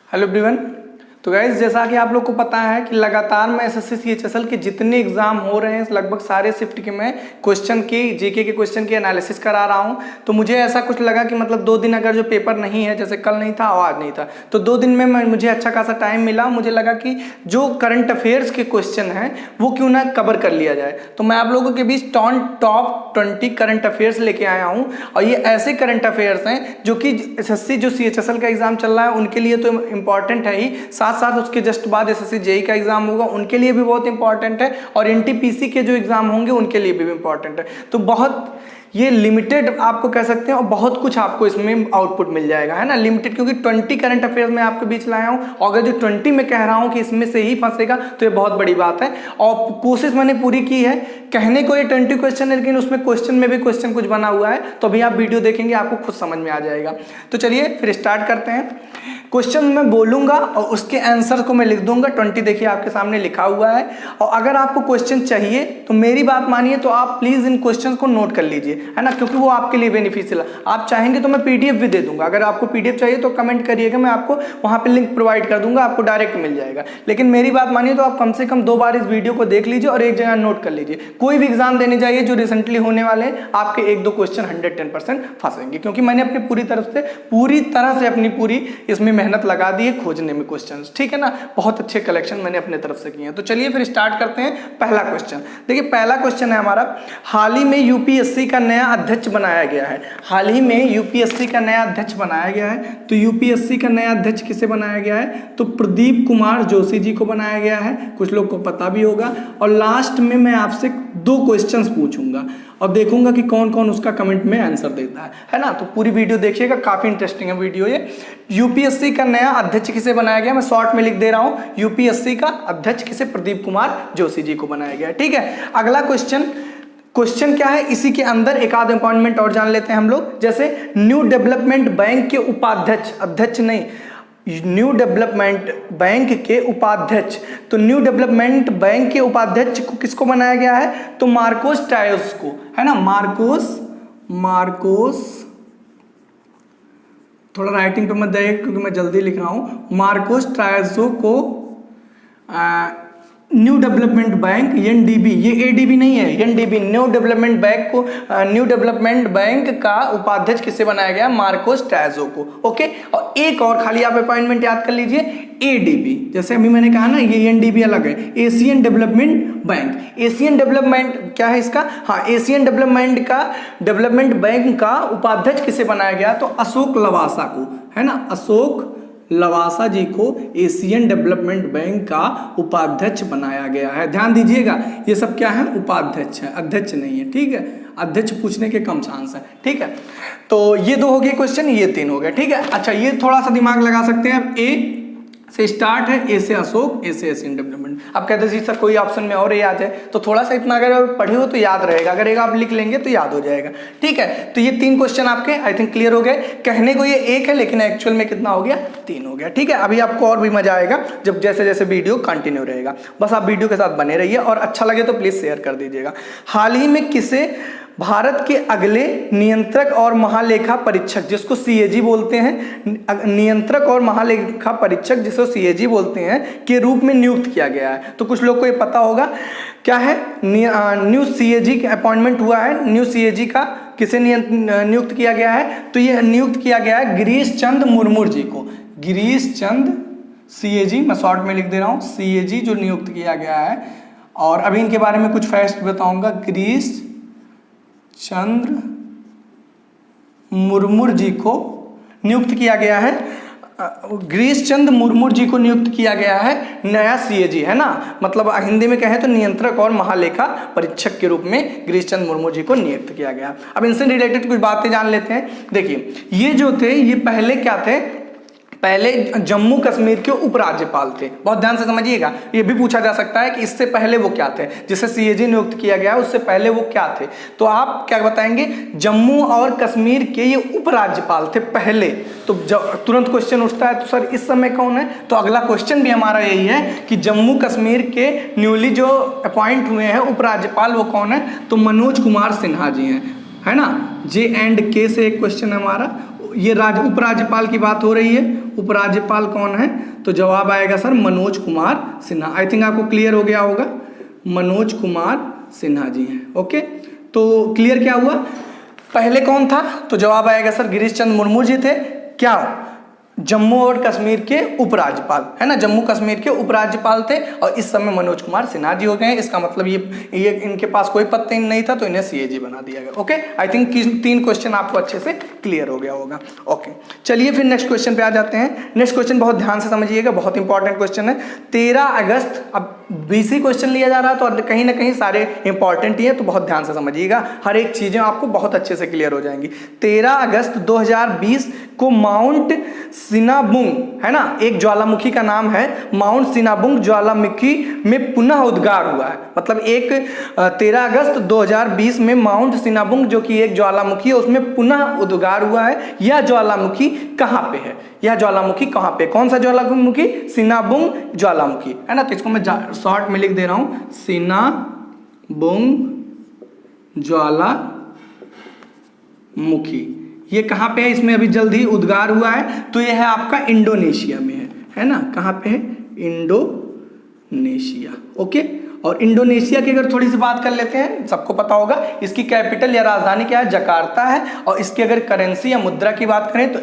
Hello everyone. तो guys जैसा कि आप लोग को पता है कि लगातार मैं एसएससी सीएचएसएल के जितने एग्जाम हो रहे हैं लगभग सारे शिफ्ट के मैं क्वेश्चन की जीके के क्वेश्चन की एनालिसिस करा रहा हूं। तो मुझे ऐसा कुछ लगा कि मतलब 2 दिन अगर जो पेपर नहीं है, जैसे कल नहीं था और आज नहीं था, तो 2 दिन में मुझे अच्छा खासा टाइम मिला। मुझे लगा कि जो करंट अफेयर्स के क्वेश्चन हैं वो क्यों ना कवर कर लिया जाए। तो मैं आप लोगों के बीच टॉप 20 करंट अफेयर्स लेके आया हूँ। और ये ऐसे करंट अफेयर्स हैं जो कि एसएससी जो सीएचएसएल का एग्जाम चल रहा है उनके लिए तो इंपॉर्टेंट है ही, साथ साथ उसके जस्ट बाद एसएससी जेईई का एग्जाम होगा उनके लिए भी बहुत इंपॉर्टेंट है, और एनटीपीसी के जो एग्जाम होंगे उनके लिए भी इंपॉर्टेंट है। तो बहुत ये लिमिटेड आपको कह सकते हैं और बहुत कुछ आपको इसमें आउटपुट मिल जाएगा, है ना। लिमिटेड क्योंकि 20 करंट अफेयर्स में आपके बीच लाया हूं, और अगर जो 20 में कह रहा हूं कि इसमें से ही फंसेगा तो ये बहुत बड़ी बात है। और कोशिश मैंने पूरी की है, कहने को ये 20 क्वेश्चन है लेकिन उसमें क्वेश्चन में भी क्वेश्चन कुछ बना हुआ है, तो अभी आप वीडियो देखेंगे आपको खुद समझ में आ जाएगा। तो चलिए फिर स्टार्ट करते हैं। क्वेश्चन मैं बोलूंगा और उसके आंसर को मैं लिख दूंगा। 20 देखिए आपके सामने लिखा हुआ है। और अगर आपको क्वेश्चन चाहिए तो मेरी बात मानिए, तो आप प्लीज इन क्वेश्चन को नोट कर लीजिए, है ना, क्योंकि वो आपके लिए बेनिफिशियल है। आप चाहेंगे तो मैं पीडीएफ भी दे दूंगा। अगर आपको पीडीएफ चाहिए तो कमेंट करिएगा, मैं आपको वहां पे लिंक प्रोवाइड कर दूंगा, आपको डायरेक्ट मिल जाएगा। लेकिन मेरी बात मानिए तो आप कम से कम 2 बार इस वीडियो को देख लीजिए और एक जगह नोट कर लीजिए। कोई भी एग्जाम देने जाइए जो रिसेंटली होने वाले हैं, आपके 1-2 क्वेश्चन 110% फंसेंगे, क्योंकि मैंने अपनी पूरी तरह से अपनी पूरी इसमें मेहनत लगा दी है खोजने में क्वेश्चंस, ठीक है ना। बहुत अच्छे कलेक्शन मैंने अपने तरफ से किए हैं। तो चलिए फिर स्टार्ट करते हैं। पहला क्वेश्चन देखिए, पहला क्वेश्चन है हमारा, हाल ही में यूपीएससी का नया अध्यक्ष बनाया गया है। हाल ही में यूपीएससी का नया अध्यक्ष बनाया गया है। तो यूपीएससी का नया अध्यक्ष किसे बनाया गया है? तो प्रदीप कुमार जोशी जी को बनाया गया है। कुछ लोग को पता भी होगा। और लास्ट में मैं आपसे 2 क्वेश्चंस पूछूंगा और देखूंगा कि कौन कौन उसका कमेंट में आंसर देता है ना। तो पूरी वीडियो देखिएगा, काफी इंटरेस्टिंग है वीडियो ये। यूपीएससी का नया अध्यक्ष किसे बनाया गया, मैं शॉर्ट में लिख दे रहा हूं, यूपीएससी का अध्यक्ष किसे? प्रदीप कुमार जोशी जी को बनाया गया, ठीक है। अगला क्वेश्चन क्या है, इसी के अंदर एक आध अपॉइंटमेंट और जान लेते हैं हम लोग। जैसे न्यू डेवलपमेंट बैंक के उपाध्यक्ष, अध्यक्ष नहीं, न्यू डेवलपमेंट बैंक के उपाध्यक्ष, तो न्यू डेवलपमेंट बैंक के उपाध्यक्ष को किसको बनाया गया है? तो मार्कोस ट्रायोस को, है ना। मार्कोस थोड़ा राइटिंग पे मत जाइए क्योंकि मैं जल्दी लिख रहा हूं। मार्कोस ट्रायोसो को न्यू डेवलपमेंट बैंक एनडीबी, ये एडीबी नहीं है, एनडीबी, न्यू डेवलपमेंट बैंक को, न्यू डेवलपमेंट बैंक का उपाध्यक्ष किसे बनाया गया? मार्कोस ट्रायोसो को, ओके। और एक और खाली आप अपॉइंटमेंट याद कर लीजिए, एडीबी, जैसे अभी मैंने कहा ना ये एनडीबी अलग है, Asian development bank. Asian development क्या है इसका? हाँ, एशियन डेवलपमेंट बैंक का उपाध्यक्ष किसे बनाया गया? तो अशोक लवासा को, है ना, अशोक लवासा जी को एशियन डेवलपमेंट बैंक का उपाध्यक्ष बनाया गया है। ध्यान दीजिएगा, ये सब क्या है? उपाध्यक्ष है, अध्यक्ष नहीं है, ठीक है। अध्यक्ष पूछने के कम चांस है, ठीक है। तो ये 2 हो गए क्वेश्चन, ये 3 हो गए, ठीक है। अच्छा, ये थोड़ा सा दिमाग लगा सकते हैं। ए से स्टार्ट है, ए से अशोक, ए से एशियन डेवलपमेंट। आप कहते हैं जी सर कोई ऑप्शन में और याद है, तो थोड़ा सा इतना अगर पढ़े हो तो याद रहेगा, अगर एक आप लिख लेंगे तो याद हो जाएगा, ठीक है। तो ये 3 क्वेश्चन आपके आई थिंक क्लियर हो गए। कहने को ये 1 है लेकिन एक्चुअल में कितना हो गया? 3 हो गया, ठीक है। अभी आपको और भी मजा आएगा जब जैसे जैसे वीडियो कंटिन्यू रहेगा। बस आप वीडियो के साथ बने रहिए और अच्छा लगे तो प्लीज शेयर कर दीजिएगा। हाल ही में किसे भारत के अगले नियंत्रक और महालेखा परीक्षक, जिसको सीएजी बोलते हैं, नियंत्रक और महालेखा परीक्षक जिसको सीएजी बोलते हैं, के रूप में नियुक्त किया गया है? तो कुछ लोग को ये पता होगा क्या है, न्यू सीएजी का अपॉइंटमेंट हुआ है। न्यू सीएजी का किसे नियुक्त किया गया है? तो ये नियुक्त किया गया है गिरीश चंद्र मुर्मू जी को। गिरीश चंद्र सीएजी, मैं शॉर्ट में लिख दे रहा हूँ, सीएजी जो नियुक्त किया गया है। और अभी इनके बारे में कुछ फैक्ट बताऊंगा। गिरीश चंद्र मुर्मू जी को नियुक्त किया गया है, गिरीश चंद्र मुर्मू जी को नियुक्त किया गया है नया सीएजी, है ना। मतलब हिंदी में कहें तो नियंत्रक और महालेखा परीक्षक के रूप में गिरीश चंद्र मुर्मू जी को नियुक्त किया गया। अब इनसे रिलेटेड कुछ बातें जान लेते हैं। देखिए, ये जो थे ये पहले क्या थे? पहले जम्मू कश्मीर के उपराज्यपाल थे। बहुत ध्यान से समझिएगा, ये भी पूछा जा सकता है कि इससे पहले वो क्या थे, जिसे सीएजी नियुक्त किया गया उससे पहले वो क्या थे। तो आप क्या बताएंगे? जम्मू और कश्मीर के ये उपराज्यपाल थे पहले। तो तुरंत क्वेश्चन उठता है तो सर इस समय कौन है? तो अगला क्वेश्चन भी हमारा यही है कि जम्मू कश्मीर के न्यूली जो अपॉइंट हुए हैं उपराज्यपाल वो कौन है? तो मनोज कुमार सिन्हा जी हैं, है ना। J&K से एक क्वेश्चन है हमारा, ये उपराज्यपाल की बात हो रही है। उपराज्यपाल कौन है? तो जवाब आएगा sir Manoj Kumar Sinha. I think आपको क्लियर हो गया होगा, मनोज कुमार सिन्हा जी हैं। ओके, तो क्लियर क्या हुआ? पहले कौन था? तो जवाब आएगा सर गिरीश चंद्र मुर्मू जी थे। क्या? जम्मू और कश्मीर के उपराज्यपाल, है ना, जम्मू कश्मीर के उपराज्यपाल थे और इस समय मनोज कुमार सिन्हा जी हो गए। इसका मतलब ये इनके पास कोई पद नहीं था तो इन्हें सीएजी बना दिया गया। ओके, आई थिंक 3 क्वेश्चन आपको अच्छे से क्लियर हो गया होगा। ओके, चलिए फिर नेक्स्ट क्वेश्चन पे आ जाते हैं। नेक्स्ट क्वेश्चन बहुत ध्यान से समझिएगा, बहुत इंपॉर्टेंट क्वेश्चन है। 13 अगस्त, अब बीसी क्वेश्चन लिया जा रहा है तो कहीं ना कहीं सारे इंपॉर्टेंट ही है, तो बहुत ध्यान से समझिएगा, हर एक चीजें आपको बहुत अच्छे से क्लियर हो जाएंगी। 13 अगस्त 2020 को माउंट सिनाबुंग, है ना, एक ज्वालामुखी का नाम है, माउंट सिनाबुंग ज्वालामुखी में पुनः उद्गार हुआ है। मतलब 13 अगस्त 2020 में माउंट सिनाबुंग जो कि एक ज्वालामुखी है उसमें पुनः उद्गार हुआ है। यह ज्वालामुखी कहाँ पे है? यह ज्वालामुखी कहाँ पे? कौन सा ज्वालामुखी? सिनाबुंग ज्वालामुखी, है ना। तो इसको मैं शॉर्ट में लिख दे रहा हूं, सिनाबुंग ज्वालामुखी। ये कहाँ पे है? इसमें अभी जल्द ही उद्गार हुआ है, तो ये है आपका इंडोनेशिया में है ना। कहाँ पे है? इंडोनेशिया। ओके, और इंडोनेशिया की अगर थोड़ी सी बात कर लेते हैं, सबको पता होगा इसकी कैपिटल या राजधानी क्या है? जकार्ता है। और इसकी अगर करेंसी या मुद्रा की बात करें तो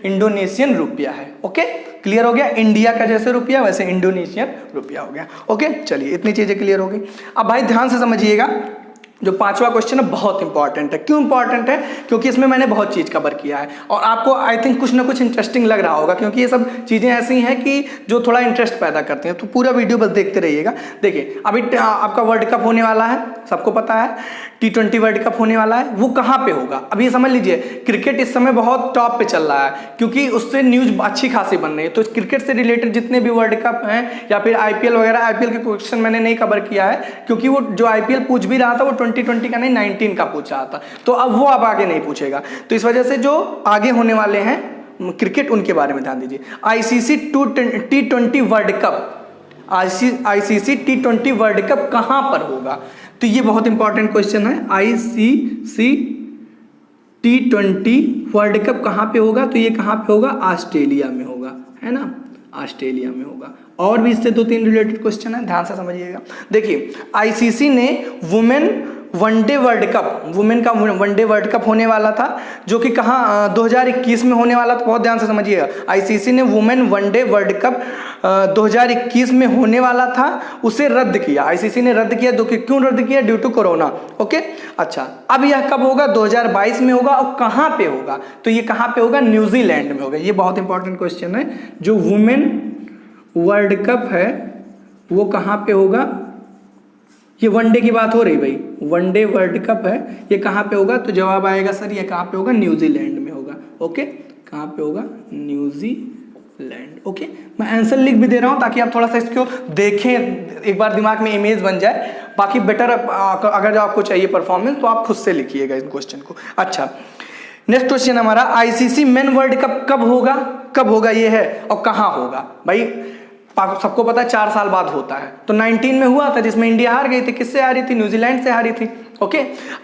इंडोनेशियन रुपया है। ओके, क्लियर हो गया? इंडिया का जैसे रुपया वैसे इंडोनेशियन रुपया हो गया। ओके, चलिए इतनी चीजें क्लियर हो गई। अब भाई ध्यान से समझिएगा, जो 5वां क्वेश्चन है बहुत इंपॉर्टेंट है। क्यों इंपॉर्टेंट है? क्योंकि इसमें मैंने बहुत चीज कवर किया है और आपको आई थिंक कुछ ना कुछ इंटरेस्टिंग लग रहा होगा, क्योंकि ये सब चीजें ऐसी हैं कि जो थोड़ा इंटरेस्ट पैदा करती हैं। तो पूरा वीडियो बस देखते रहिएगा। देखिए, अभी आपका वर्ल्ड कप होने वाला है, सबको पता है T20 वर्ल्ड कप होने वाला है। वो कहाँ पे होगा? अभी समझ लीजिए, क्रिकेट इस समय बहुत टॉप पे चल रहा है, क्योंकि उससे न्यूज अच्छी खासी बन रही है। तो क्रिकेट से रिलेटेड जितने भी वर्ल्ड कप हैं या फिर आईपीएल वगैरह, आईपीएल के क्वेश्चन मैंने नहीं कवर किया है, क्योंकि वो जो आईपीएल पूछ भी रहा था वो 2020 का नहीं 19 का पूछ रहा था, तो अब वो अब आगे नहीं पूछेगा। तो इस वजह से जो आगे होने वाले हैं क्रिकेट, उनके बारे में ध्यान दीजिए। ICC T20 world cup, ICC T20 world cup कहां पर होगा? तो ये बहुत इंपॉर्टेंट क्वेश्चन है। आईसीसी T20 वर्ल्ड कप कहां पे होगा? तो ये कहां पे होगा? ऑस्ट्रेलिया में होगा, है ना, ऑस्ट्रेलिया में होगा। और भी इससे 2-3 रिलेटेड क्वेश्चन है, ध्यान से समझिएगा। देखिए, आईसीसी ने women one day world cup, women का वनडे वर्ल्ड कप होने वाला था, जो कि कहाँ 2021 में होने वाला था। बहुत ध्यान से समझिएगा, आईसीसी ने वुमेन वनडे वर्ल्ड कप 2021 में होने वाला था, उसे रद्द किया। आईसीसी ने रद्द किया, क्यों रद्द किया? Due to corona. ओके, अच्छा, अब यह कब होगा? 2022 में होगा। और कहाँ पे होगा? तो ये कहाँ पे होगा? न्यूजीलैंड में होगा। ये बहुत इंपॉर्टेंट क्वेश्चन है। जो वुमेन वर्ल्ड कप है वो कहाँ पे होगा? ये वनडे की बात हो रही भाई, वनडे वर्ल्ड कप है, ये कहाँ पे होगा? तो जवाब आएगा सर ये कहाँ पे होगा? न्यूजीलैंड में होगा। ओके, कहाँ पे होगा? न्यूजीलैंड। ओके, मैं आंसर लिख भी दे रहा हूँ ताकि आप थोड़ा सा इसको देखें, एक बार दिमाग में इमेज बन जाए। बाकी बेटर अगर आपको चाहिए परफॉर्मेंस तो आप खुद से लिखिएगा इस क्वेश्चन को। अच्छा, नेक्स्ट क्वेश्चन हमारा, आईसीसी मेन वर्ल्ड कप कब होगा? कब होगा ये है, और कहाँ होगा? भाई सबको पता है 4 साल बाद होता है। तो 19 में हुआ था जिसमें इंडिया हार गई थी। किससे हारी थी? न्यूजीलैंड से हारी थी। ओके,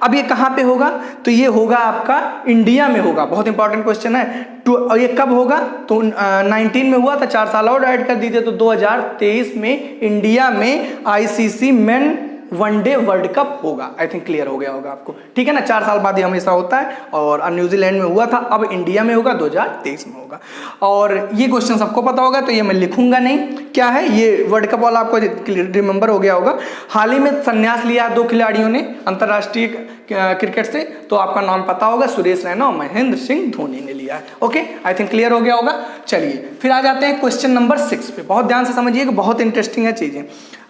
अब ये कहाँ पे होगा? तो ये होगा आपका इंडिया में होगा। बहुत इंपॉर्टेंट क्वेश्चन है। और ये कब होगा? तो 19 में हुआ था, 4 साल और ऐड कर दीजिए तो 2023 में इंडिया में ICC men one day world cup होगा। आई थिंक क्लियर हो गया होगा आपको, ठीक है ना। 4 साल बाद ये हमेशा होता है, और न्यूजीलैंड में हुआ था, अब इंडिया में होगा, 2023 में होगा। और ये क्वेश्चन सबको पता होगा तो ये मैं लिखूंगा नहीं। क्या है ये वर्ल्ड कप वाला? आपको रिमेंबर हो गया होगा। हाल ही में संन्यास लिया 2 खिलाड़ियों ने अंतरराष्ट्रीय क्रिकेट से, तो आपका नाम पता होगा, सुरेश रैना और महेंद्र सिंह धोनी ने लिया है। ओके, आई थिंक क्लियर हो गया होगा। चलिए फिर आ जाते हैं क्वेश्चन नंबर 6 पे। बहुत ध्यान से समझिएगा, बहुत इंटरेस्टिंग है चीजें।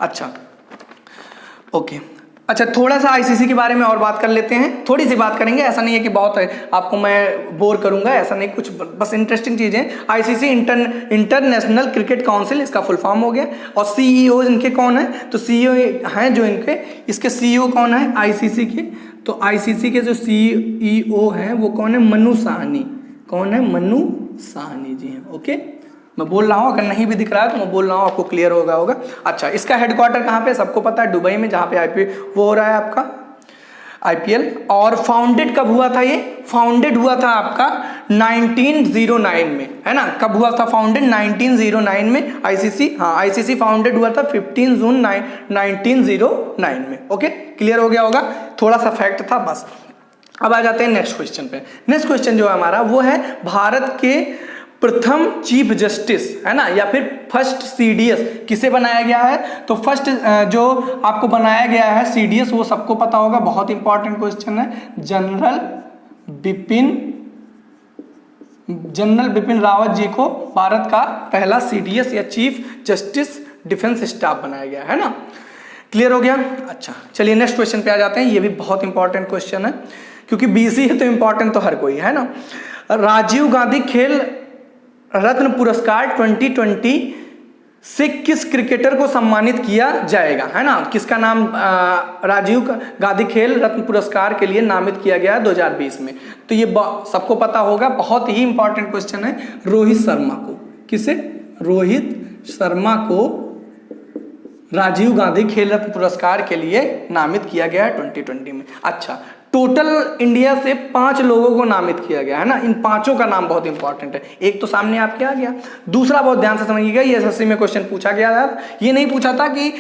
अच्छा, ओके, अच्छा, थोड़ा सा आईसीसी के बारे में और बात कर लेते हैं। थोड़ी सी बात करेंगे, ऐसा नहीं है कि बहुत है आपको मैं बोर करूंगा, ऐसा नहीं, कुछ बस इंटरेस्टिंग चीजें। आईसीसी इंटरनेशनल क्रिकेट काउंसिल, इसका फुल फॉर्म हो गया। और सीईओ इनके कौन है? तो सीईओ हैं जो इसके सीईओ कौन है आईसीसी के? तो आईसीसी के जो सीईओ हैं वो कौन है? मनु साहनी। कौन है? मनु साहनी जी हैं। ओके, मैं बोल रहा हूँ, अगर नहीं भी दिख रहा है तो मैं बोल रहा हूँ, आपको क्लियर होगा। अच्छा, इसका हेडक्वार्टर कहाँ पे? सबको पता है दुबई में, जहाँ पे आईपीएल वो हो रहा है आपका IPL। और फाउंडेड कब हुआ था? ये फाउंडेड हुआ था आपका 1909 में, है ना। कब हुआ था फाउंडेड? 1909 में ICC। हाँ, ICC फाउंडेड हुआ था 15 जून 1909 में। ओके, क्लियर हो गया होगा, थोड़ा सा फैक्ट था बस। अब आ जाते हैं नेक्स्ट क्वेश्चन पे। नेक्स्ट क्वेश्चन जो है हमारा वो है भारत के प्रथम चीफ जस्टिस, है ना, या फिर फर्स्ट CDS किसे बनाया गया है? तो फर्स्ट जो आपको बनाया गया है CDS वो सबको पता होगा, बहुत इंपॉर्टेंट क्वेश्चन है। जनरल बिपिन रावत जी को भारत का पहला CDS या चीफ जस्टिस डिफेंस स्टाफ बनाया गया है ना। क्लियर हो गया? अच्छा, चलिए नेक्स्ट क्वेश्चन पे आ जाते हैं। ये भी बहुत इंपॉर्टेंट क्वेश्चन है, क्योंकि BC है तो इंपॉर्टेंट तो हर कोई है ना। राजीव गांधी खेल रत्न पुरस्कार 2020 से किस क्रिकेटर को सम्मानित किया जाएगा, है ना। किसका नाम राजीव गांधी खेल रत्न पुरस्कार के लिए नामित किया गया है 2020 में? तो ये सबको पता होगा, बहुत ही इंपॉर्टेंट क्वेश्चन है। रोहित शर्मा को, किसे? रोहित शर्मा को राजीव गांधी खेल रत्न पुरस्कार के लिए नामित किया गया है 2020 में। अच्छा, टोटल इंडिया से 5 लोगों को नामित किया गया है ना। इन 5 का नाम बहुत इंपॉर्टेंट है। एक तो सामने आपके आ गया, दूसरा बहुत ध्यान से समझिएगा, ये SSC में क्वेश्चन पूछा गया था। ये नहीं पूछा था कि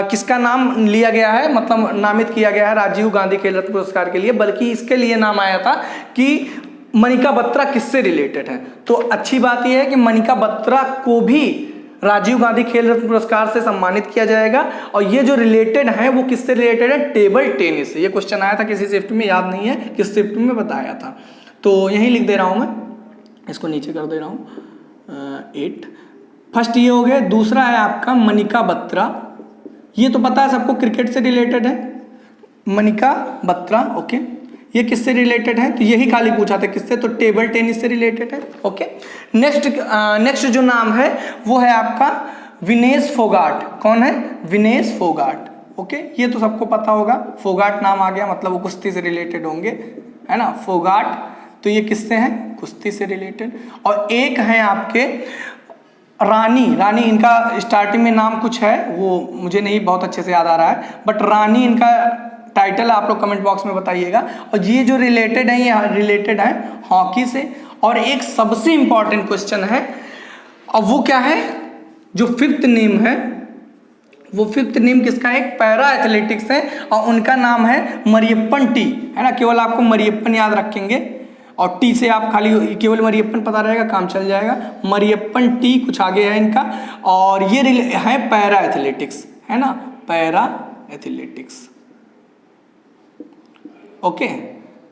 किसका नाम लिया गया है, मतलब नामित किया गया है राजीव गांधी खेल रत्न पुरस्कार के लिए, बल्कि इसके लिए नाम आया था कि मनिका बत्रा किससे रिलेटेड है। तो अच्छी बात यह है कि मनिका बत्रा को भी राजीव गांधी खेल रत्न पुरस्कार से सम्मानित किया जाएगा। और ये जो रिलेटेड है वो किससे रिलेटेड है? टेबल टेनिस से। ये क्वेश्चन आया था किसी शिफ्ट में, याद नहीं है किस शिफ्ट में बताया था, तो यहीं लिख दे रहा हूं मैं, इसको नीचे कर दे रहा हूं 8। फर्स्ट ये हो गया। दूसरा है आपका मनिका बत्रा, ये तो पता है सबको, क्रिकेट से रिलेटेड है मनिका बत्रा। ओके, ये किससे रिलेटेड है? तो यही खाली पूछा था किससे, तो टेबल टेनिस से रिलेटेड है। ओके, नेक्स्ट जो नाम है वो है आपका विनेश फोगाट। कौन है? विनेश फोगाट। ओके, ये तो सबको पता होगा, फोगाट नाम आ गया मतलब वो कुश्ती से रिलेटेड होंगे, है ना। फोगाट, तो ये किससे हैं? कुश्ती से रिलेटेड। और एक है आपके रानी, इनका स्टार्टिंग में नाम कुछ है, वो मुझे नहीं बहुत अच्छे से याद आ रहा है, बट रानी इनका टाइटल आप लोग कमेंट बॉक्स में बताइएगा। और ये जो रिलेटेड है, ये रिलेटेड है हॉकी से। और एक सबसे इंपॉर्टेंट क्वेश्चन है, और वो क्या है? जो 5th नेम है, वो 5th नेम किसका है? एक पैरा एथलेटिक्स है, और उनका नाम है मरियप्पन टी, है ना। केवल आपको मरियप्पन याद रखेंगे, और टी से आप खाली केवल मरियप्पन पता रहेगा, काम चल जाएगा। मरियप्पन टी कुछ आगे है इनका, और ये है पैरा एथलेटिक्स, है ना, पैरा एथलेटिक्स। ओके,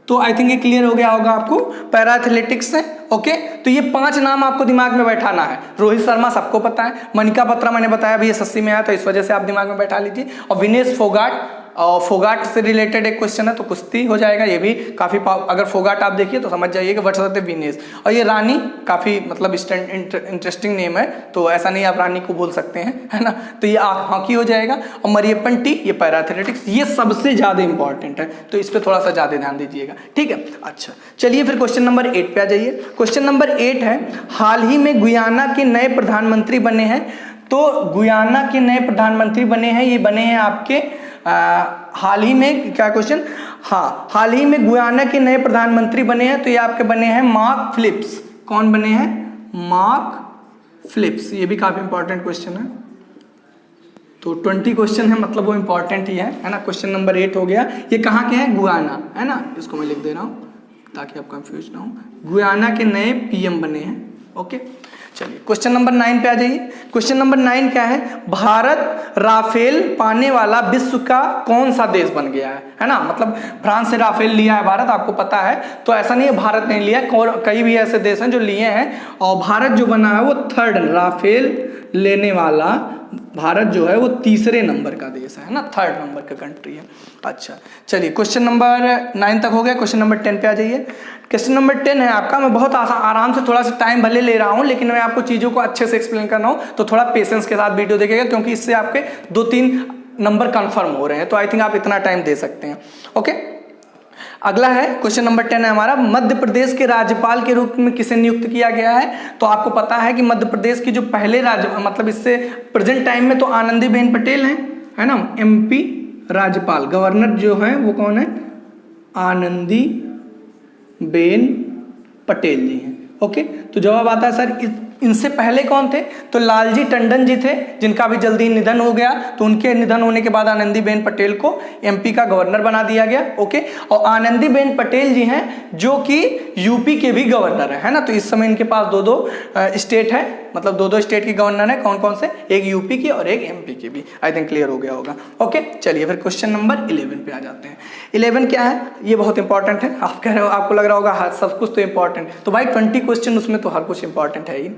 तो आई थिंक ये क्लियर हो गया होगा आपको, पैरा एथलेटिक्स है। ओके, तो ये 5 नाम आपको दिमाग में बैठाना है। रोहित शर्मा सबको पता है, मनिका बत्रा मैंने बताया भी SSC में आया, तो इस वजह से आप दिमाग में बैठा लीजिए। और विनेश फोगाट, और फोगाट से रिलेटेड एक क्वेश्चन है तो कुश्ती हो जाएगा। ये भी काफ़ी, अगर फोगाट आप देखिए तो समझ जाइए कि व्हाट आर द विनेश। और ये रानी काफ़ी मतलब इंटरेस्टिंग नेम है, तो ऐसा नहीं आप रानी को बोल सकते हैं, है ना। तो ये हॉकी हो जाएगा। और मरियप्पन टी, ये पैरा एथलेटिक्स, ये सबसे ज़्यादा इंपॉर्टेंट है, तो इस पर थोड़ा सा ज़्यादा ध्यान दीजिएगा, ठीक है। अच्छा, चलिए फिर क्वेश्चन नंबर 8 पे आ जाइए। क्वेश्चन नंबर 8 है, हाल ही में गुयाना के नए प्रधानमंत्री बने हैं। तो गुयाना के नए प्रधानमंत्री बने हैं, ये बने हैं आपके हाल ही में, क्या क्वेश्चन? हाँ, हाल ही में गुयाना के नए प्रधानमंत्री बने हैं, तो ये आपके बने हैं मार्क फिलिप्स। कौन बने हैं? Mark Phillips. ये भी काफी इंपॉर्टेंट क्वेश्चन है, तो 20 क्वेश्चन है, मतलब वो इंपॉर्टेंट ही है ना। क्वेश्चन नंबर 8 हो गया। ये कहाँ के हैं? गुयाना, है ना। इसको मैं लिख दे रहा हूँ ताकि आप कंफ्यूज ना हो। गुयाना के नए PM बने हैं। ओके, चलिए क्वेश्चन नंबर 9 पे आ जाइए। क्वेश्चन नंबर 9 क्या है? भारत राफेल पाने वाला विश्व का कौन सा देश बन गया है ना। मतलब फ्रांस से राफेल लिया है भारत, आपको पता है, तो ऐसा नहीं है भारत नहीं लिया, कई भी ऐसे देश हैं जो लिए हैं, और भारत जो बना है वो 3rd राफेल लेने वाला भारत जो है वो 3रे नंबर का देश है ना, 3rd नंबर का कंट्री है। अच्छा, चलिए क्वेश्चन नंबर 9 तक हो गया। क्वेश्चन नंबर 10 पे आ जाइए। क्वेश्चन नंबर 10 है आपका, मैं बहुत आराम से, थोड़ा सा टाइम भले ले रहा हूं, लेकिन मैं आपको चीज़ों को अच्छे से एक्सप्लेन कर रहा हूं, तो थोड़ा पेशेंस के साथ वीडियो देखिएगा, क्योंकि इससे आपके 2-3 नंबर कंफर्म हो रहे हैं, तो आई थिंक आप इतना टाइम दे सकते हैं। ओके, अगला है क्वेश्चन नंबर 10 है हमारा, मध्य प्रदेश के राज्यपाल के रूप में किसे नियुक्त किया गया है। तो आपको पता है कि मध्य प्रदेश की जो पहले मतलब इससे प्रेजेंट टाइम में तो आनंदीबेन पटेल हैं, है ना। MP राज्यपाल, गवर्नर जो है वो कौन है? आनंदी बेन पटेल जी हैं। ओके, तो जवाब आता है सर इनसे पहले कौन थे? तो लालजी टंडन जी थे, जिनका भी जल्दी निधन हो गया। तो उनके निधन होने के बाद आनंदीबेन पटेल को एमपी का गवर्नर बना दिया गया। ओके, और आनंदीबेन पटेल जी हैं जो कि यूपी के भी गवर्नर है ना। तो इस समय इनके पास दो दो स्टेट है, मतलब दो दो स्टेट के गवर्नर है। कौन कौन से? एक यूपी की और एक एमपी की भी। आई थिंक क्लियर हो गया होगा। ओके, चलिए फिर क्वेश्चन नंबर 11 पे आ जाते हैं। 11 क्या है? ये बहुत इंपॉर्टेंट है। आप कह रहे हो, आपको लग रहा होगा हाँ सब कुछ तो इंपॉर्टेंट, तो भाई 20 क्वेश्चन उसमें तो हर कुछ इंपॉर्टेंट है ही।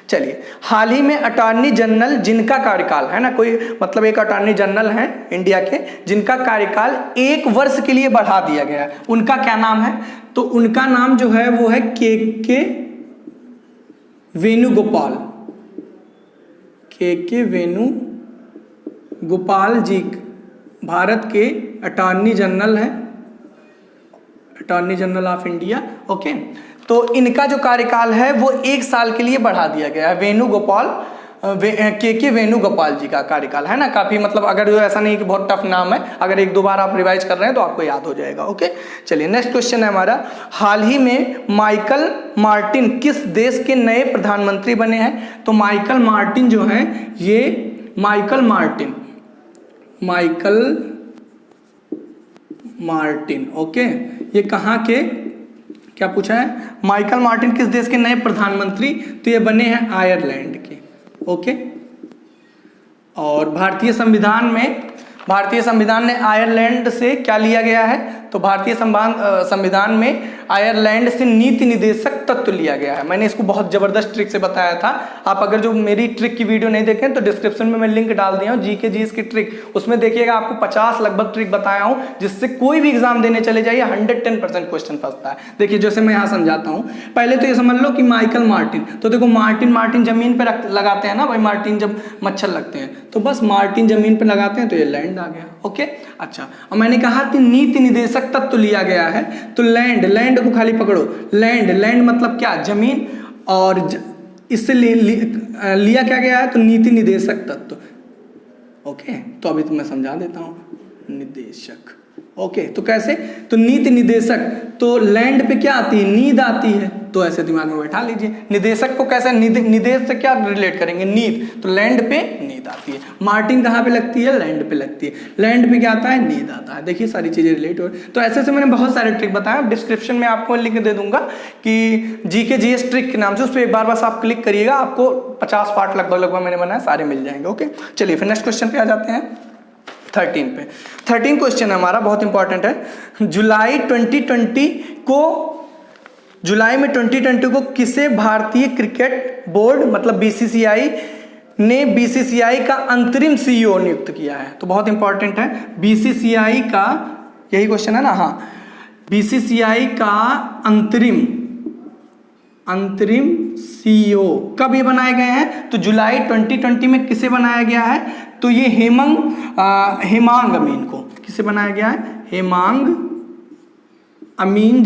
चलिए, हाल ही में अटॉर्नी जनरल जिनका कार्यकाल है ना, कोई मतलब एक अटॉर्नी जनरल है इंडिया के जिनका कार्यकाल 1 वर्ष के लिए बढ़ा दिया गया है, उनका क्या नाम है? तो उनका नाम जो है वो है के वेणुगोपाल। के वेणुगोपाल जी भारत के अटॉर्नी जनरल हैं, attorney general of India. Okay, तो इनका जो कार्यकाल है वो 1 साल के लिए बढ़ा दिया गया है। के वेणुगोपाल जी का कार्यकाल है ना, काफी मतलब अगर ऐसा नहीं कि बहुत टफ नाम है, अगर 1-2 बार आप रिवाइज कर रहे हैं तो आपको याद हो जाएगा। ओके, चलिए नेक्स्ट क्वेश्चन है हमारा। हाल ही में माइकल मार्टिन किस देश के नए प्रधानमंत्री बने हैं? तो माइकल मार्टिन जो है ये माइकल मार्टिन ओके, ये कहाँ के, क्या पूछा है? माइकल मार्टिन किस देश के नए प्रधानमंत्री? तो ये बने हैं आयरलैंड के। ओके, और भारतीय संविधान ने आयरलैंड से क्या लिया गया है? तो भारतीय संविधान में आयरलैंड से नीति निदेशक तत्व लिया गया है। मैंने इसको बहुत जबरदस्त ट्रिक से बताया था। आप अगर जो मेरी ट्रिक की वीडियो नहीं देखें तो डिस्क्रिप्शन में मैं लिंक डाल दिया हूँ, जीके जीएस की ट्रिक, उसमें देखिएगा आपको 50 लगभग ट्रिक बताया हूँ, जिससे कोई भी एग्जाम देने चले जाइए 110% क्वेश्चन फंसता है। देखिए जैसे मैं यहाँ समझाता हूँ। पहले तो ये समझ लो कि माइकल मार्टिन, तो देखो मार्टिन जमीन पर लगाते हैं ना भाई, मार्टिन जब मच्छर लगते हैं तो बस मार्टिन जमीन पर लगाते हैं तो ये लैंड आ गया। ओके, अच्छा, और मैंने कहा कि नीति निदेशक तत्व लिया गया है, तो लैंड को खाली पकड़ो। लैंड मतलब क्या? जमीन, और इससे लिया क्या गया है? तो नीति निदेशक तत्व। ओके, तो अभी तो मैं समझा देता हूं। निदेशक, ओके, तो कैसे? तो नीति निदेशक, तो लैंड पे क्या आती है? नींद आती है, तो ऐसे दिमाग में बैठा लीजिए। निदेशक को कैसे निदेश से क्या रिलेट करेंगे? नींद, तो लैंड पे नींद आती है। मार्टिन कहाँ पे लगती है? लैंड पे लगती है। लैंड पे क्या आता है? नींद आता है। देखिए सारी चीजें रिलेट हो, तो ऐसे मैंने बहुत सारे ट्रिक बताया। डिस्क्रिप्शन में आपको लिंक दे दूंगा कि जीके जीएस ट्रिक के नाम से, उस पर एक बार बस आप क्लिक करिएगा, आपको 50 पार्ट लगभग मैंने बनाया, सारे मिल जाएंगे। ओके, चलिए फिर नेक्स्ट क्वेश्चन पे आ जाते हैं, 13 पे। 13 क्वेश्चन हमारा बहुत इंपॉर्टेंट है। जुलाई में 2020 को किसे भारतीय क्रिकेट बोर्ड मतलब बीसीसीआई ने बीसीसीआई का अंतरिम सीईओ नियुक्त किया है? तो बहुत इंपॉर्टेंट है। बीसीसीआई का, यही क्वेश्चन है ना? हाँ, बीसीसीआई का अंतरिम सीईओ कब ये बनाए गए हैं? तो जुलाई 2020 में किसे बनाया गया है? तो ये हेमांग अमीन को, किसे बनाया गया है? हेमांग अमीन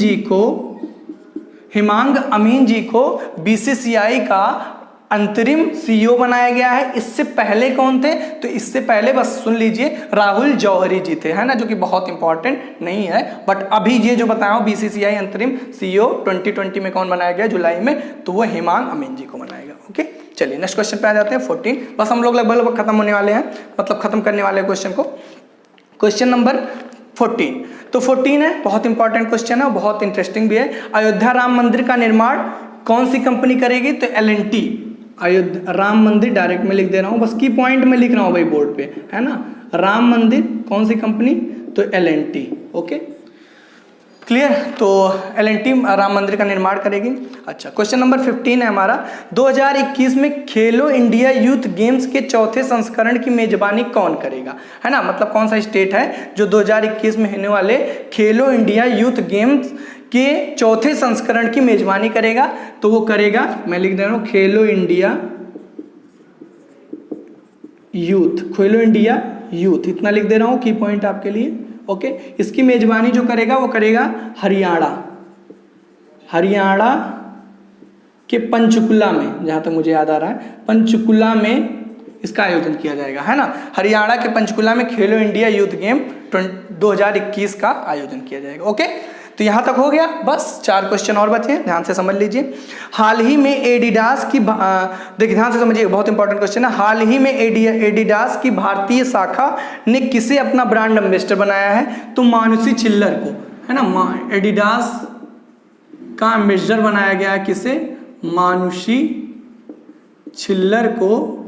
जी को बीसीसीआई का अंतरिम सीईओ बनाया गया है। इससे पहले कौन थे? तो इससे पहले बस सुन लीजिए, राहुल जौहरी जी थे, है ना, जो कि बहुत इंपॉर्टेंट नहीं है। बट अभी ये जो बताया हूं बीसीसीआई अंतरिम सीईओ 2020 में कौन बनाया गया जुलाई में? तो वो हेमांग अमीन जी को बनाया गया। ओके, चलिए नेक्स्ट क्वेश्चन पे आ जाते हैं 14। बस हम लोग लगभग खत्म होने वाले हैं, मतलब खत्म करने वाले हैं क्वेश्चन को। क्वेश्चन नंबर 14, तो 14 है, बहुत इंपॉर्टेंट क्वेश्चन है और बहुत इंटरेस्टिंग भी है। अयोध्या राम मंदिर का निर्माण कौन सी कंपनी करेगी? तो L&T। अयोध्या राम मंदिर, डायरेक्ट में लिख दे रहा हूं, बस की पॉइंट में लिख रहा हूं भाई बोर्ड पे, है ना। राम मंदिर कौन सी कंपनी? तो L&T। Okay, clear? तो L&T राम मंदिर का निर्माण करेगी। अच्छा, क्वेश्चन नंबर 15 है हमारा। 2021 में खेलो इंडिया यूथ गेम्स के चौथे संस्करण की मेजबानी कौन करेगा? है ना, मतलब कौन सा स्टेट है जो 2021 में होने वाले खेलो इंडिया यूथ गेम्स के चौथे संस्करण की मेजबानी करेगा? तो वो करेगा, मैं लिख दे रहा हूं, खेलो इंडिया यूथ, इतना लिख दे रहा हूं, की पॉइंट आपके लिए। ओके, इसकी मेजबानी जो करेगा वो करेगा हरियाणा के पंचकुला में, जहां तक मुझे याद आ रहा है, पंचकुला में इसका आयोजन किया जाएगा, है ना। हरियाणा के पंचकुला में खेलो इंडिया यूथ गेम 2021 का आयोजन किया जाएगा। ओके, तो यहां तक हो गया। बस 4 क्वेश्चन और बचे हैं, ध्यान से समझ लीजिए। हाल ही में एडिडास की देखिए ध्यान से समझिए, बहुत इंपॉर्टेंट क्वेश्चन है। हाल ही में एडिडास की भारतीय शाखा ने किसे अपना ब्रांड एम्बेसडर बनाया है? तो मानुषी छिल्लर को, है ना। एडिडास का एम्बेसडर बनाया गया है किसे? मानुषी छिल्लर को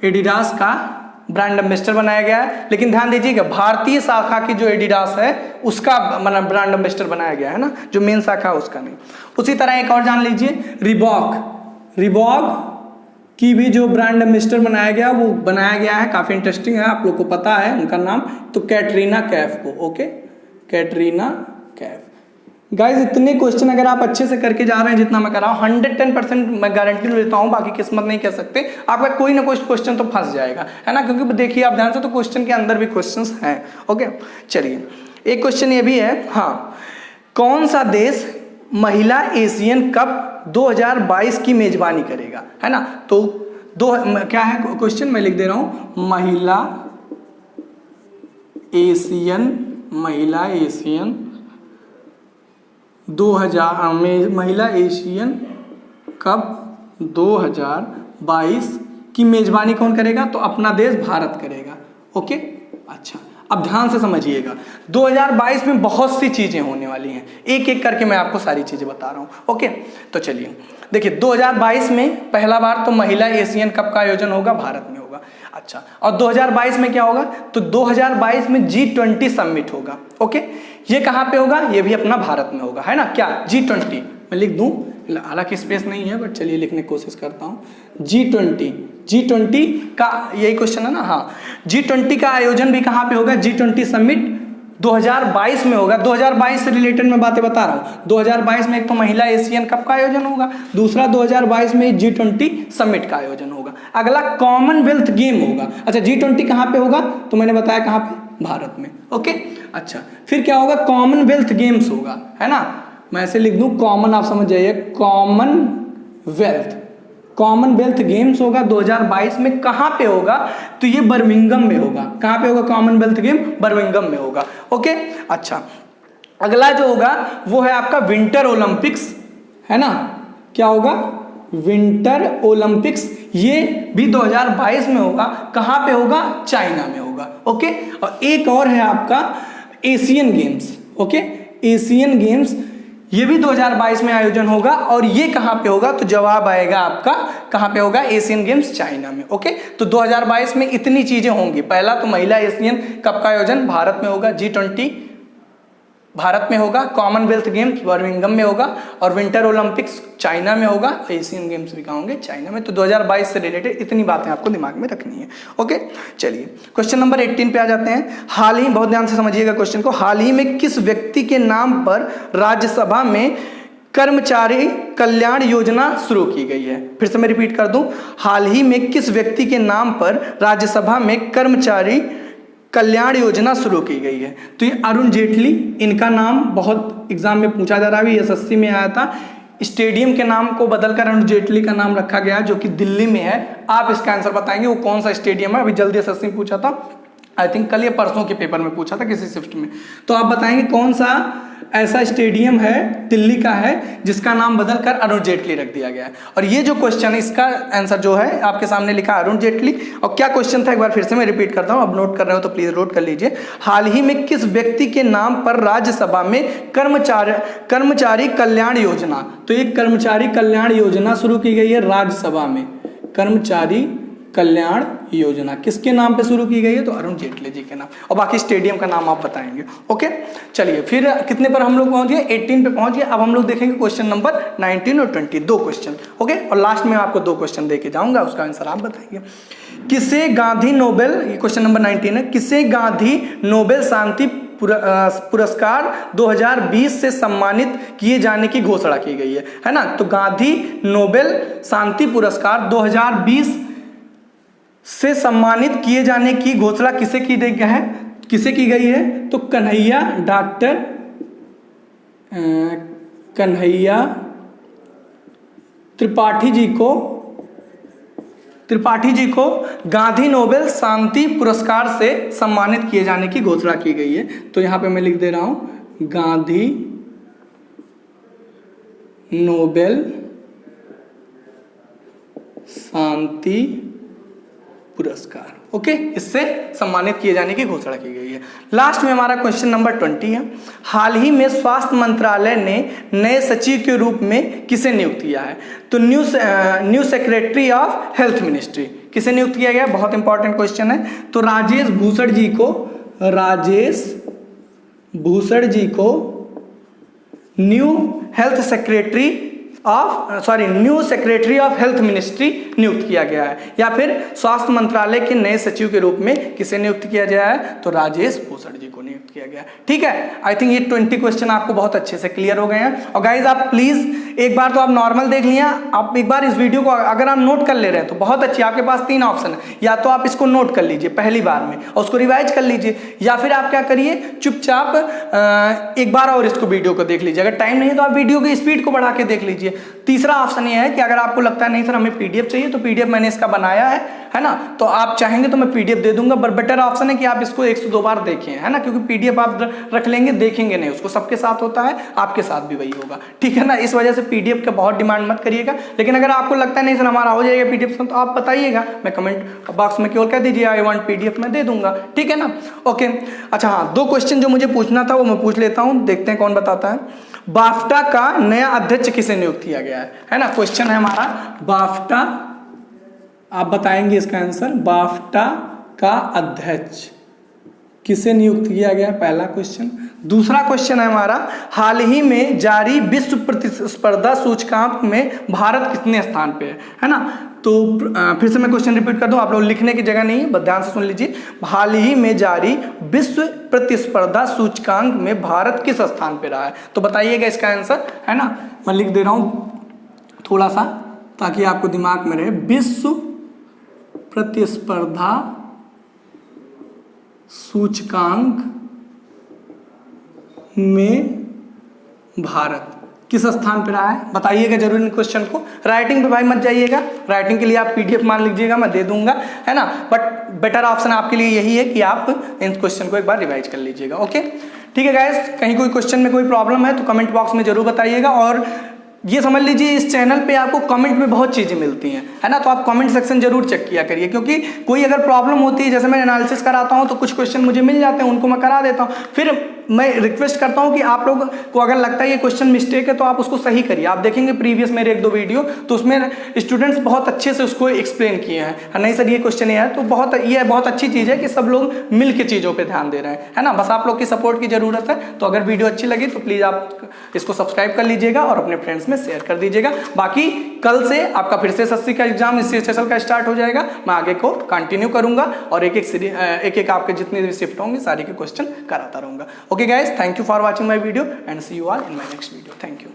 एडिडास का ब्रांड एम्बेसडर बनाया गया है। लेकिन ध्यान दीजिएगा, भारतीय शाखा की जो एडिडास है उसका मतलब ब्रांड एम्बेसडर बनाया गया है ना, जो मेन शाखा है उसका नहीं। उसी तरह एक और जान लीजिए, रिबॉक की भी जो ब्रांड एम्बेसडर बनाया गया वो बनाया गया है, काफी इंटरेस्टिंग है, आप लोग को पता है उनका नाम, तो कैटरीना कैफ को। ओके, कैटरीना कैफ। गाइज इतने क्वेश्चन अगर आप अच्छे से करके जा रहे हैं जितना मैं कर रहा हूँ, 110% मैं गारंटी लेता हूँ, बाकी किस्मत नहीं कह सकते, आपका कोई ना कोई क्वेश्चन तो फंस जाएगा, है ना। क्योंकि देखिए आप ध्यान से, तो क्वेश्चन के अंदर भी क्वेश्चंस हैं। ओके, चलिए एक क्वेश्चन ये भी है, हाँ, कौन सा देश महिला एशियन कप 2022 की मेजबानी करेगा, है ना। तो क्या है क्वेश्चन, मैं लिख दे रहा हूं, महिला एशियन 2000 में महिला एशियन कप 2022 की मेजबानी कौन करेगा? तो अपना देश भारत करेगा। ओके, अच्छा, अब ध्यान से समझिएगा, 2022 में बहुत सी चीजें होने वाली हैं, एक एक करके मैं आपको सारी चीजें बता रहा हूं। ओके, तो चलिए देखिए, 2022 में पहला बार तो महिला एशियन कप का आयोजन होगा, भारत में होगा। अच्छा, और 2022 में क्या होगा? तो 2022 में G20 समिट होगा। ओके, ये कहाँ पे होगा? ये भी अपना भारत में होगा, है ना। क्या G20 मैं लिख दूं, हालांकि स्पेस नहीं है, बट चलिए लिखने की कोशिश करता हूं। G20 का यही क्वेश्चन है ना, हाँ। G20 का आयोजन भी कहाँ पे होगा? G20 समिट 2022 में होगा। 2022 से रिलेटेड मैं बातें बता रहा हूँ। 2022 में एक तो महिला एशियन कप का आयोजन होगा, दूसरा 2022 में G20 समिट का आयोजन होगा। अगला कॉमनवेल्थ गेम होगा। अच्छा, G20 कहाँ पे होगा? तो मैंने बताया कहाँ पे, भारत में। ओके, अच्छा, फिर क्या होगा? कॉमनवेल्थ गेम्स होगा, है ना। मैं ऐसे लिख दूं, कॉमन, आप समझ जाइए, कॉमनवेल्थ गेम्स होगा 2022 में। कहाँ पे होगा? तो ये बर्मिंघम में होगा। कहाँ पे होगा कॉमनवेल्थ गेम? बर्मिंघम में होगा। ओके, अच्छा, अगला जो होगा वो है आपका विंटर ओलंपिक्स, है ना। क्या होगा? विंटर ओलंपिक्स, ये भी 2022 में होगा। कहाँ पे होगा? चाइना में होगा। ओके, और एक और है आपका Asian games. Okay, Asian games, ये भी 2022 में आयोजन होगा, और ये कहाँ पे होगा? तो जवाब आएगा आपका कहाँ पे होगा? एशियन गेम्स चाइना में। ओके, तो 2022 में इतनी चीजें होंगी। पहला तो महिला एशियन कप का आयोजन भारत में होगा, G20 भारत में होगा, कॉमनवेल्थ गेम्स बर्मिंघम में होगा, और विंटर ओलंपिक्स चाइना में होगा, एशियन गेम्स भी कहाँ होंगे? चाइना में। तो 2022 से रिलेटेड इतनी बातें आपको दिमाग में रखनी है। ओके, चलिए क्वेश्चन नंबर 18 पे आ जाते हैं। हाल ही, बहुत ध्यान से समझिएगा क्वेश्चन को, हाल ही में किस व्यक्ति के नाम पर राज्यसभा में कर्मचारी कल्याण योजना शुरू की गई है? फिर से मैं रिपीट कर दूं, हाल ही में किस व्यक्ति के नाम पर राज्यसभा में कर्मचारी कल्याण योजना शुरू की गई है? तो ये अरुण जेटली, इनका नाम बहुत एग्जाम में पूछा जा रहा है, SSC में आया था। स्टेडियम के नाम को बदलकर अरुण जेटली का नाम रखा गया, जो कि दिल्ली में है। आप इसका आंसर बताएंगे वो कौन सा स्टेडियम है? अभी जल्दी SSC में पूछा था, आई थिंक कल या परसों के पेपर में पूछा था किसी शिफ्ट में। तो आप बताएंगे कौन सा ऐसा स्टेडियम है, दिल्ली का है, जिसका नाम बदलकर अरुण जेटली रख दिया गया है। और ये जो क्वेश्चन है, इसका आंसर जो है आपके सामने लिखा अरुण जेटली। और क्या क्वेश्चन था एक बार फिर से मैं रिपीट करता हूं, अब नोट कर रहे हो तो प्लीज नोट कर लीजिए। हाल ही में किस व्यक्ति के नाम पर राज्यसभा में कर्मचारी कल्याण योजना, तो एक कर्मचारी कल्याण योजना शुरू की गई है राज्यसभा में। कर्मचारी कल्याण योजना किसके नाम पे शुरू की गई है? तो अरुण जेटली जी के नाम, और बाकी स्टेडियम का नाम आप बताएंगे। ओके, चलिए फिर कितने पर हम लोग पहुंच गए? 18 पे पहुंच गए। अब हम लोग देखेंगे क्वेश्चन नंबर 19 और 20, 2 क्वेश्चन। ओके, और लास्ट में आपको 2 क्वेश्चन देके जाऊंगा, उसका आंसर आप बताएंगे। किसे गांधी नोबेल, ये क्वेश्चन नंबर 19 है, किसे गांधी नोबेल शांति पुरस्कार 2020 से सम्मानित किए जाने की घोषणा की गई है ना। तो गांधी नोबेल शांति पुरस्कार 2020 से सम्मानित किए जाने की घोषणा किसे की गई है? किसे की गई है? तो डॉक्टर कन्हैया त्रिपाठी जी को गांधी नोबेल शांति पुरस्कार से सम्मानित किए जाने की घोषणा की गई है। तो यहाँ पे मैं लिख दे रहा हूं गांधी नोबेल शांति पुरस्कार, ओके, इससे सम्मानित किए जाने की घोषणा की गई है। लास्ट में हमारा क्वेश्चन नंबर 20 है। हाल ही में स्वास्थ्य मंत्रालय ने नए सचिव के रूप में किसे नियुक्त किया है? तो new secretary of health ministry किसे नियुक्त किया गया? बहुत इंपॉर्टेंट क्वेश्चन है। तो राजेश भूषण जी को new secretary of health ministry नियुक्त किया गया है। या फिर स्वास्थ्य मंत्रालय के नए सचिव के रूप में किसे नियुक्त किया गया है? तो राजेश भूषण जी को नियुक्त किया गया है। ठीक है, आई थिंक ये 20 क्वेश्चन आपको बहुत अच्छे से क्लियर हो गए हैं। और गाइज आप प्लीज एक बार तो आप नॉर्मल देख लिया, आप एक बार इस वीडियो को अगर आप नोट कर ले रहे हैं तो बहुत अच्छी, आपके पास 3 ऑप्शन है। या तो आप इसको नोट कर लीजिए पहली बार में और उसको रिवाइज कर लीजिए, या फिर आप क्या करिए चुपचाप एक बार और इसको वीडियो को देख लीजिए। अगर टाइम नहीं है तो आप वीडियो की स्पीड को बढ़ा के देख लीजिए। तीसरा ऑप्शन ये है कि अगर आपको लगता है नहीं सर हमें पीडीएफ चाहिए, तो पीडीएफ मैंने इसका बनाया है ना, तो आप चाहेंगे तो मैं पीडीएफ दे दूंगा। पर बेटर ऑप्शन है कि आप इसको 1 से 2 बार देखें, है ना, क्योंकि पीडीएफ आप रख लेंगे देखेंगे नहीं, उसको सबके साथ होता है, आपके साथ भी वही होगा। ठीक है ना, इस वजह से पीडीएफ का बहुत डिमांड मत करिएगा। लेकिन अगर आपको लगता है नहीं सर हमारा हो जाएगा पीडीएफ से, तो आप बताइएगा, मैं कमेंट बॉक्स में केवल कह दीजिए आई वांट पीडीएफ, मैं दे दूंगा। ठीक है ना, ओके। अच्छा हाँ, 2 क्वेश्चन जो मुझे पूछना था वो मैं पूछ लेता हूँ, देखते हैं कौन बताता है। बाफ्टा का नया अध्यक्ष किसे नियुक्त किया गया है ना, क्वेश्चन है हमारा बाफ्टा, आप बताएंगे इसका आंसर। बाफ्टा का अध्यक्ष किसे नियुक्त किया गया, पहला क्वेश्चन। दूसरा क्वेश्चन है हमारा, हाल ही में जारी विश्व प्रतिस्पर्धा सूचकांक में भारत कितने स्थान पे है ना। तो फिर से मैं क्वेश्चन रिपीट कर दूं, आप लोग लिखने की जगह नहीं है, बस ध्यान से सुन लीजिए। हाल ही में जारी विश्व प्रतिस्पर्धा सूचकांक में भारत किस स्थान पे रहा है? तो बताइएगा इसका आंसर, है ना। मैं लिख दे रहा हूं थोड़ा सा ताकि आपको दिमाग में रहे। विश्व प्रतिस्पर्धा सूचकांक में भारत किस स्थान पे रहा है, बताइएगा जरूर इन क्वेश्चन को। राइटिंग पे भाई मत जाइएगा, राइटिंग के लिए आप पीडीएफ मान लीजिएगा, मैं दे दूंगा, है ना। बट बेटर ऑप्शन आपके लिए यही है कि आप इन क्वेश्चन को एक बार रिवाइज कर लीजिएगा। ओके, ठीक है गाइस, कहीं कोई क्वेश्चन में कोई प्रॉब्लम है तो कमेंट बॉक्स में जरूर बताइएगा। और ये समझ लीजिए इस चैनल पे आपको कमेंट में बहुत चीज़ें मिलती हैं, है ना, तो आप कमेंट सेक्शन जरूर चेक किया करिए, क्योंकि कोई अगर प्रॉब्लम होती है, जैसे मैं एनालिसिस कराता हूं तो कुछ क्वेश्चन मुझे मिल जाते हैं, उनको मैं करा देता हूं। फिर मैं रिक्वेस्ट करता हूं कि आप लोग को अगर लगता है ये क्वेश्चन मिस्टेक है तो आप उसको सही करिए। आप देखेंगे प्रीवियस मेरे 1-2 वीडियो, तो उसमें स्टूडेंट्स बहुत अच्छे से उसको एक्सप्लेन किए हैं। नहीं सर ये क्वेश्चन ये है, तो ये बहुत अच्छी चीज़ है कि सब लोग मिल के चीज़ों पर ध्यान दे रहे हैं, है ना। बस आप लोग की सपोर्ट की ज़रूरत है। तो अगर वीडियो अच्छी लगी तो प्लीज़ आप इसको सब्सक्राइब कर लीजिएगा और अपने फ्रेंड्स में शेयर कर दीजिएगा। बाकी कल से आपका फिर से एसएससी का एग्जाम इस स्पेशल का स्टार्ट हो जाएगा। मैं आगे को कंटिन्यू करूंगा और एक आपके जितने भी शिफ्ट होंगे सारे के क्वेश्चन कराता रहूंगा। Okay guys, thank you for watching my video and see you all in my next video. Thank you.